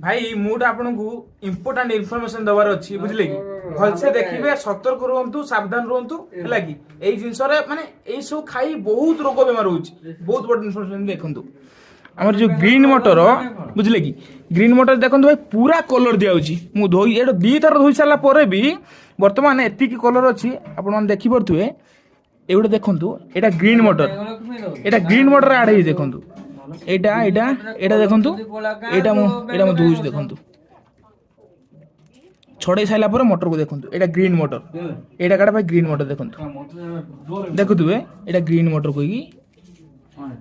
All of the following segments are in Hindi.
भाई मुझे आपन को इम्पोर्टाट इनफॉरमेशन दबार अच्छी बुझले कि भलसे देखिए सतर्क रुहतु सावधान रुहतु है कि यही जिनस माने यही सब खाई बहुत रोग बेमार हो बहुत बड़ इनफॉरमेशन देखु आमर जो ग्रीन मटर बुझले कि ग्रीन मटर देखो भाई पूरा कलर दिया मु धोई ये दी थर धोई सारा पर भी बर्तमान एति कलर अच्छी आपण देखी पड़े ये गोटे देखु ये ग्रीन मटर ये ग्रीन मटर आड हो देखु एटा एटा एटा देखंतु एटा मु धुउछ देखंतु छड़े साइला पर मटर को देखंतु एटा ग्रीन मटर एटा काडा भाई ग्रीन मटर देखंतु देखुतुबे एटा ग्रीन मटर कोई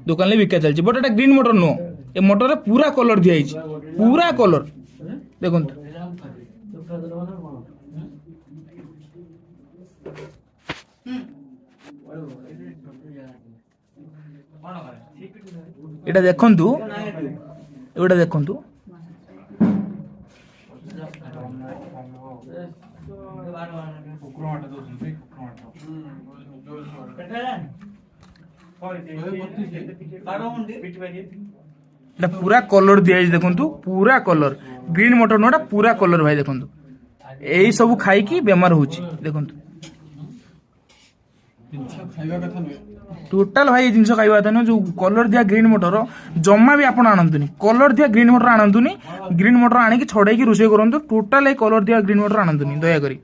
दुकान ले बिका चलछि बट एटा ग्रीन मटर नो ए मटर रे पूरा कलर दिया हिच पूरा कलर देखंतु एटा देखंतु एटा देखंतु एटा पूरा कलर दिया देखंतु पूरा कलर ग्रीन मटर नोटा पूरा कलर भाई देखंतु एही सब खाई की बेमार होची देखंतु टोटाल भाई जिन खाଇବା କଥା जो कलर दिया ग्रीन मटर जमा भी आपण आनंतुनी कलर दिया ग्रीन मटर आनंतुनी ग्रीन मटर आनिकी छड़ाई रोषे करंतु टोटाल कलर दिया ग्रीन मटर आनंतुनी दया करी।